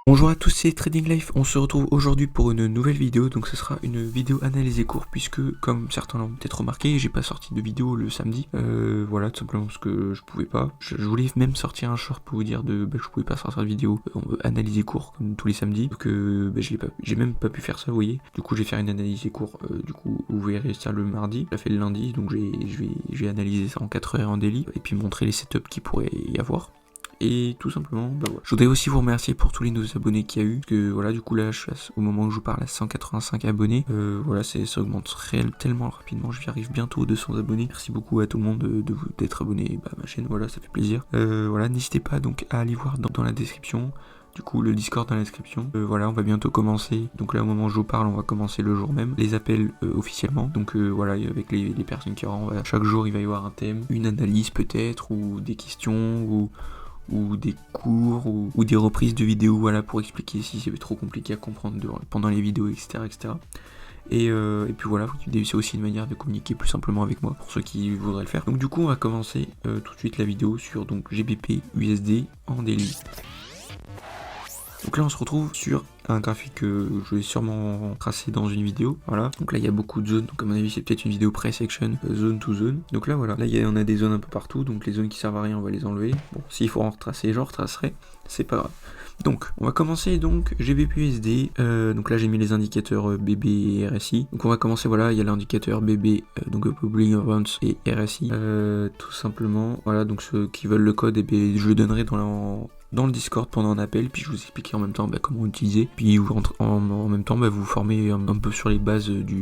Bonjour à tous, c'est Trading Life, on se retrouve aujourd'hui pour une nouvelle vidéo, donc ce sera une vidéo analyse et cours, puisque comme certains l'ont peut-être remarqué, j'ai pas sorti de vidéo le samedi, voilà, tout simplement parce que je pouvais pas. Je voulais même sortir un short pour vous dire que je pouvais pas sortir de vidéo, analyse et cours comme tous les samedis, donc j'ai même pas pu faire ça, vous voyez. Du coup je vais faire une analyse et cours, du coup vous verrez ça le mardi, je l'ai fait le lundi, donc je vais analyser ça en 4 heures en daily, et puis montrer les setups qu'il pourrait y avoir. Et tout simplement, voilà. Je voudrais aussi vous remercier pour tous les nouveaux abonnés qu'il y a eu. Que voilà, du coup là, je suis au moment où je vous parle à 185 abonnés. Voilà, ça augmente tellement rapidement. Je arrive bientôt aux 200 abonnés. Merci beaucoup à tout le monde d'être abonné à ma chaîne. Voilà, ça fait plaisir. Voilà, n'hésitez pas donc à aller voir dans la description. Du coup, le Discord dans la description. Voilà, on va bientôt commencer. Donc là, au moment où je vous parle, on va commencer le jour même. Les appels officiellement. Donc voilà, avec les personnes qui auront. Chaque jour, il va y avoir un thème, une analyse peut-être, ou des questions, ou des cours ou des reprises de vidéos, voilà, pour expliquer si c'est trop compliqué à comprendre pendant les vidéos, etc. Et puis voilà, c'est aussi une manière de communiquer plus simplement avec moi pour ceux qui voudraient le faire. Donc du coup on va commencer tout de suite la vidéo sur donc GBP USD en daily. Donc là on se retrouve sur un graphique que je vais sûrement tracer dans une vidéo, voilà. Donc là il y a beaucoup de zones, donc à mon avis c'est peut-être une vidéo pré-section, zone to zone. Donc là voilà, là on a des zones un peu partout, donc les zones qui servent à rien on va les enlever. Bon, s'il faut en retracer, j'en retracerai, c'est pas grave. Donc on va commencer donc GBPUSD, donc là j'ai mis les indicateurs BB et RSI. Donc on va commencer, voilà, il y a l'indicateur BB, donc Public Events et RSI, tout simplement, voilà. Donc ceux qui veulent le code, et bien, je le donnerai dans le Discord pendant un appel, puis je vous expliquerai en même temps comment l'utiliser, puis en même temps vous formez un peu sur les bases de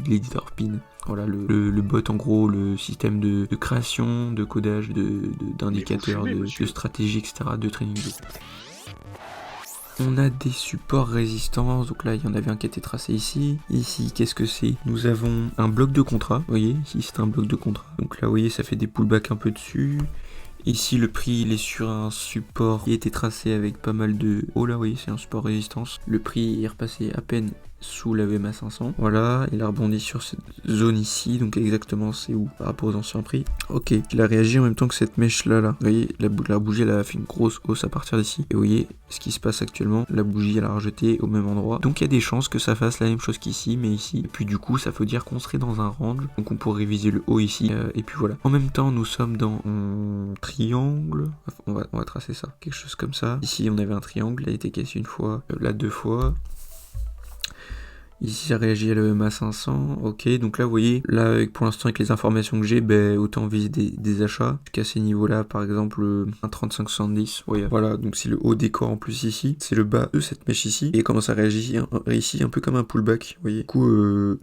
l'éditeur PIN. Voilà, le bot en gros, le système de création, de codage, d'indicateurs, de stratégie, etc., de training. On a des supports résistance, donc là il y en avait un qui était tracé ici. Ici, qu'est-ce que c'est? Nous avons un bloc de contrat, vous voyez, ici c'est un bloc de contrat. Donc là vous voyez ça fait des pullbacks un peu dessus. Ici le prix il est sur un support qui a été tracé avec pas mal de... Oh là oui, c'est un support résistance. Le prix est repassé à peine sous la VMA 500. Voilà, il a rebondi sur cette zone ici, donc exactement c'est où par rapport aux anciens prix. Ok, il a réagi en même temps que cette mèche là. Vous voyez, la bougie elle a fait une grosse hausse à partir d'ici. Et vous voyez ce qui se passe actuellement, la bougie elle a rejeté au même endroit. Donc il y a des chances que ça fasse la même chose qu'ici, mais ici. Et puis du coup ça veut dire qu'on serait dans un range, donc on pourrait viser le haut ici. Et puis voilà. En même temps nous sommes dans un triangle. On va tracer ça, quelque chose comme ça. Ici on avait un triangle, il a été cassé une fois, là 2 fois. Ici ça réagit à l'EMA 500, ok, donc là vous voyez, là pour l'instant avec les informations que j'ai, autant viser des achats, jusqu'à ces niveaux là par exemple un 35,70, ouais, voilà, donc c'est le haut des corps en plus ici, c'est le bas de cette mèche ici, et comment ça réagit ici un peu comme un pullback, vous voyez, du coup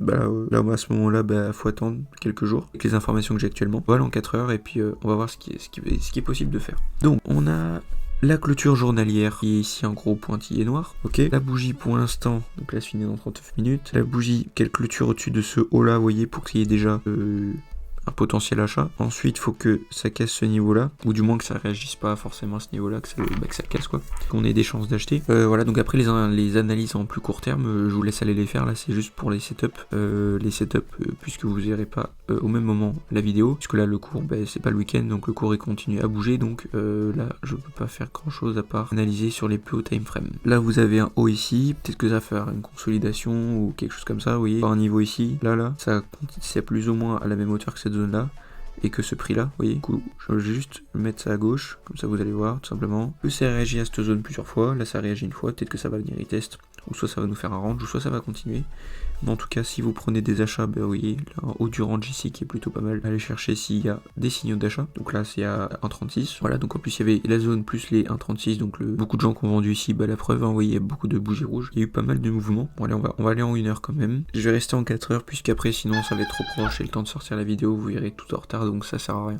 là à ce moment là faut attendre quelques jours, avec les informations que j'ai actuellement, voilà en 4 heures, et puis on va voir ce qui est possible de faire. Donc on a la clôture journalière qui est ici en gros pointillé noir, ok. La bougie pour l'instant, donc là se finit dans 39 minutes. La bougie, quelle clôture au-dessus de ce haut là, vous voyez, pour qu'il y ait déjà un potentiel achat. Ensuite, il faut que ça casse ce niveau-là, ou du moins que ça réagisse pas forcément à ce niveau-là, que ça casse quoi, qu'on ait des chances d'acheter. Voilà, donc après les analyses en plus court terme, je vous laisse aller les faire. Là, c'est juste pour les setups, puisque vous verrez pas au même moment la vidéo, puisque là le cours, c'est pas le week-end, donc le cours est continue à bouger, donc là je peux pas faire grand-chose à part analyser sur les plus hauts time frames. Là, vous avez un haut ici, peut-être que ça va faire une consolidation ou quelque chose comme ça, vous voyez, par un niveau ici, là, c'est plus ou moins à la même hauteur que cette zone là et que ce prix là, vous voyez. Du coup je vais juste mettre ça à gauche, comme ça vous allez voir tout simplement. Ça réagit à cette zone plusieurs fois, là ça réagit une fois, peut-être que ça va venir retest, ou soit ça va nous faire un range, ou soit ça va continuer. Mais en tout cas si vous prenez des achats, vous voyez là, en haut du range ici qui est plutôt pas mal, allez chercher s'il y a des signaux d'achat, donc là c'est à 1,36, voilà, donc en plus il y avait la zone plus les 1,36, donc beaucoup de gens qui ont vendu ici, la preuve, vous voyez, il y a beaucoup de bougies rouges, il y a eu pas mal de mouvements. Bon allez, on va aller en 1 heure quand même, je vais rester en 4 heures puisqu'après sinon ça va être trop proche et le temps de sortir la vidéo vous verrez tout en retard, donc ça sert à rien.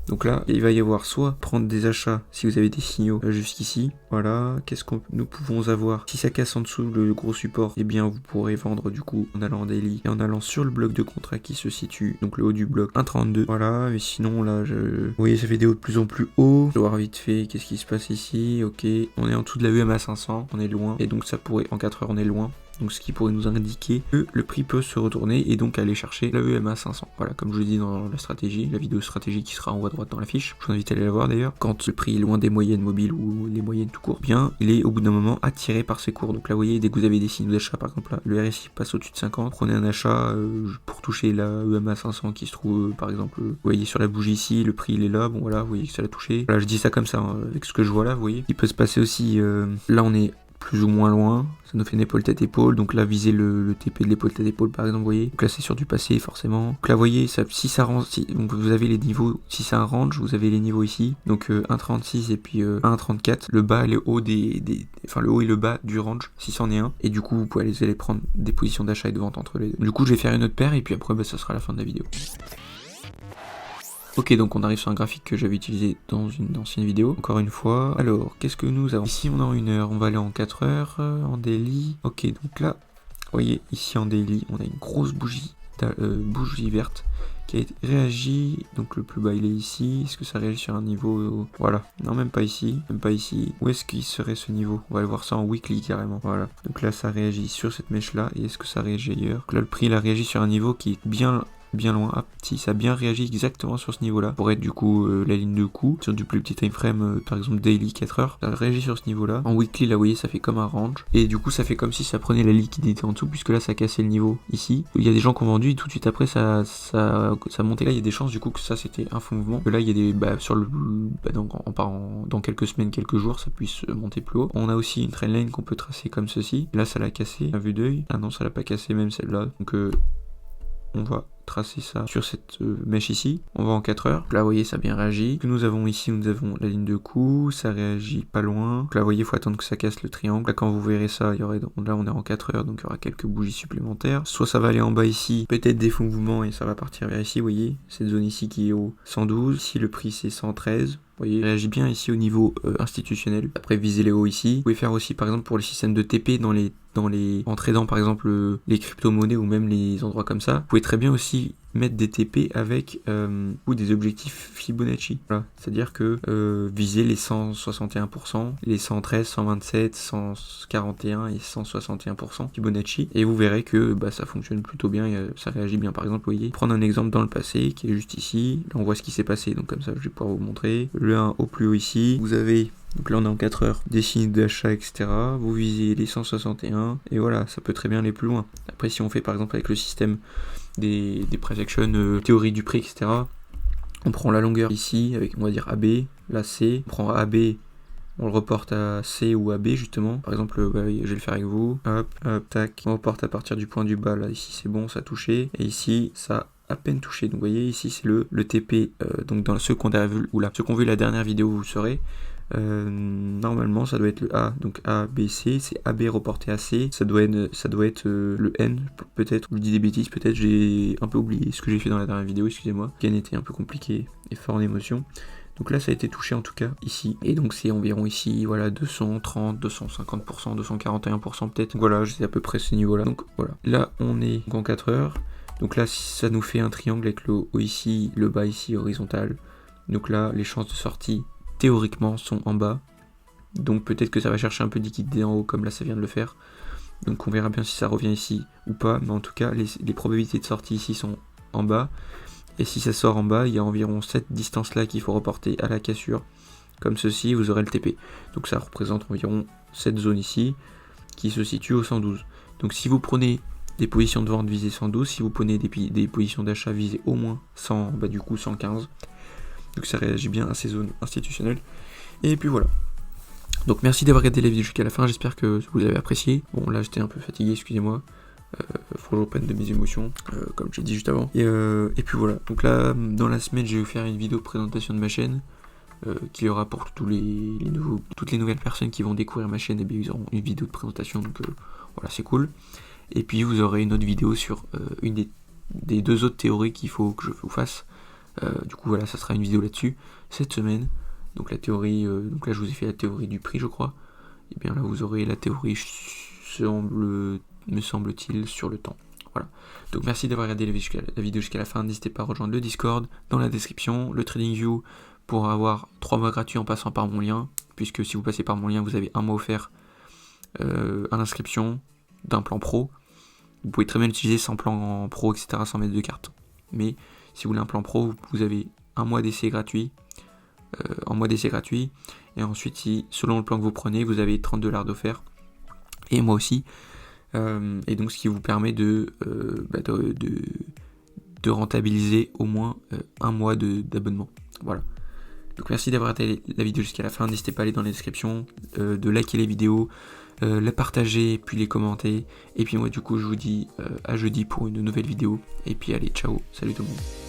Donc là, il va y avoir soit prendre des achats si vous avez des signaux jusqu'ici. Voilà, qu'est-ce que nous pouvons avoir? Si ça casse en dessous le gros support, eh bien vous pourrez vendre du coup en allant en daily et en allant sur le bloc de contrat qui se situe, donc le haut du bloc 1,32. Voilà, mais sinon là, vous voyez ça fait des hauts de plus en plus haut. Je vais voir vite fait qu'est-ce qui se passe ici. Ok, on est en dessous de la UMA 500, on est loin. Et donc ça pourrait, en 4 heures on est loin. donc ce qui pourrait nous indiquer que le prix peut se retourner et donc aller chercher la EMA 500. Voilà, comme je vous dis dans la stratégie, la vidéo stratégie qui sera en haut à droite dans la fiche, je vous invite à aller la voir d'ailleurs. Quand le prix est loin des moyennes mobiles ou les moyennes tout court, bien il est au bout d'un moment attiré par ces cours. Donc là vous voyez, dès que vous avez des signaux d'achat, par exemple là, le RSI passe au-dessus de 50, prenez un achat pour toucher la EMA 500 qui se trouve par exemple, vous voyez sur la bougie ici, le prix il est là, bon voilà, vous voyez que ça l'a touché. Voilà, je dis ça comme ça, hein, avec ce que je vois là, vous voyez. Il peut se passer aussi, là on est plus ou moins loin, ça nous fait une épaule tête épaule, donc là viser le TP de l'épaule tête épaule par exemple, vous voyez, donc là c'est sur du passé forcément, donc là vous voyez, ça, si ça range, donc vous avez les niveaux, si c'est un range, vous avez les niveaux ici, donc 1,36 et puis 1,34, le bas et le haut enfin le haut et le bas du range, si c'en est un, et du coup vous pouvez aller prendre des positions d'achat et de vente entre les deux. Du coup je vais faire une autre paire et puis après bah, ça sera la fin de la vidéo. Ok, donc on arrive sur un graphique que j'avais utilisé dans une ancienne vidéo, encore une fois. Alors, qu'est-ce que nous avons? Ici on est en 1 heure, on va aller en 4 heures, en daily. Ok, donc là, vous voyez, ici en daily, on a une grosse bougie verte qui a réagi, donc le plus bas il est ici. Est-ce que ça réagit sur un niveau, voilà, non même pas ici, même pas ici. Où est-ce qu'il serait ce niveau? On va aller voir ça en weekly carrément, voilà. Donc là ça réagit sur cette mèche là, et est-ce que ça réagit ailleurs? Donc là le prix il a réagi sur un niveau qui est bien loin. Ah, si ça a bien réagi exactement sur ce niveau là, pour être du coup la ligne de coup sur du plus petit time frame, par exemple daily 4 heures, ça réagit sur ce niveau là. En weekly là vous voyez ça fait comme un range, et du coup ça fait comme si ça prenait la liquidité en dessous, puisque là ça cassait le niveau ici. Il y a des gens qui ont vendu et tout de suite après ça montait. Là il y a des chances du coup que ça c'était un faux mouvement, que là il y a des sur le dans quelques semaines, quelques jours ça puisse monter plus haut. On a aussi une trendline qu'on peut tracer comme ceci. Là ça l'a cassé à vue d'œil. Ah non, ça l'a pas cassé, même celle-là. Donc on va tracer ça sur cette mèche ici. On va en 4 heures. Là, vous voyez, ça a bien réagi. Que nous avons ici, nous avons la ligne de coup. Ça réagit pas loin. Donc là, vous voyez, il faut attendre que ça casse le triangle. Là, quand vous verrez ça, il y aurait, là, on est en 4 heures, donc il y aura quelques bougies supplémentaires. Soit ça va aller en bas ici, peut-être des faux mouvements et ça va partir vers ici, vous voyez. Cette zone ici qui est au 112. Ici, le prix, c'est 113. Vous voyez, il réagit bien ici au niveau institutionnel. Après, visez les hauts ici. Vous pouvez faire aussi, par exemple, pour le système de TP en tradant par exemple les crypto-monnaies ou même les endroits comme ça, vous pouvez très bien aussi mettre des TP avec ou des objectifs Fibonacci. Voilà. C'est-à-dire que viser les 161%, les 113, 127, 141 et 161% Fibonacci, et vous verrez que bah, ça fonctionne plutôt bien et ça réagit bien. Par exemple, vous voyez, prendre un exemple dans le passé qui est juste ici. Là, on voit ce qui s'est passé, donc comme ça je vais pouvoir vous montrer. Le 1 au plus haut ici, vous avez, donc là on est en 4 heures, des signes d'achat, etc. Vous visez les 161, et voilà, ça peut très bien aller plus loin. Après, si on fait par exemple avec le système des price action, théorie du prix, etc. On prend la longueur ici, avec on va dire AB, là C, on prend AB, on le reporte à C ou AB justement. Par exemple, je vais le faire avec vous, hop, hop, tac, on reporte à partir du point du bas, là ici c'est bon, ça a touché, et ici ça à peine touché. Donc vous voyez ici c'est le TP, donc dans ceux qu'on a vu, ou là, ceux qui ont vu la dernière vidéo vous le saurez. Normalement ça doit être le A, donc A, B, C, c'est AB reporté à C, ça doit être le N, peut-être, je dis des bêtises, peut-être, j'ai un peu oublié ce que j'ai fait dans la dernière vidéo, excusez-moi, qui était un peu compliqué et fort en émotion. Donc là ça a été touché en tout cas ici, et donc c'est environ ici, voilà, 230, 250%, 241% peut-être, donc voilà, c'est à peu près ce niveau là. Donc voilà, là on est en 4 heures, donc là ça nous fait un triangle avec le haut ici, le bas ici horizontal, donc là les chances de sortie théoriquement sont en bas, donc peut-être que ça va chercher un peu de liquidité en haut comme là ça vient de le faire, donc on verra bien si ça revient ici ou pas, mais en tout cas les probabilités de sortie ici sont en bas, et si ça sort en bas il y a environ cette distance là qu'il faut reporter à la cassure, comme ceci, vous aurez le TP, donc ça représente environ cette zone ici qui se situe au 112. Donc si vous prenez des positions de vente visées 112, si vous prenez des positions d'achat visées au moins 100, bah du coup 115, donc ça réagit bien à ces zones institutionnelles. Et puis voilà. Donc merci d'avoir regardé la vidéo jusqu'à la fin, j'espère que vous avez apprécié. Bon là j'étais un peu fatigué, excusez-moi. Faut que je reprenne de mes émotions, comme j'ai dit juste avant. Et puis voilà. Donc là, dans la semaine, je vais vous faire une vidéo de présentation de ma chaîne. Qui y aura pour toutes les nouvelles personnes qui vont découvrir ma chaîne, et bien ils auront une vidéo de présentation, donc voilà, c'est cool. Et puis vous aurez une autre vidéo sur une des deux autres théories qu'il faut que je vous fasse. Du coup voilà, ça sera une vidéo là-dessus cette semaine. Donc la théorie, donc là je vous ai fait la théorie du prix je crois. Et bien là vous aurez la théorie me semble-t-il sur le temps. Voilà. Donc merci d'avoir regardé la vidéo jusqu'à la fin. N'hésitez pas à rejoindre le Discord dans la description, le TradingView pour avoir 3 mois gratuits en passant par mon lien, puisque si vous passez par mon lien vous avez un mois offert à l'inscription. d'un plan pro. Vous pouvez très bien l'utiliser sans plan pro, etc., sans mettre de carte. Mais si vous voulez un plan pro, vous avez un mois d'essai gratuit, et ensuite, si selon le plan que vous prenez, vous avez 30$ d'offert, et moi aussi, et donc ce qui vous permet de rentabiliser au moins un mois d'abonnement. Voilà. Donc merci d'avoir regardé la vidéo jusqu'à la fin, n'hésitez pas à aller dans la description, de liker les vidéos, la partager, puis les commenter, et puis moi du coup je vous dis à jeudi pour une nouvelle vidéo, et puis allez, ciao, salut tout le monde.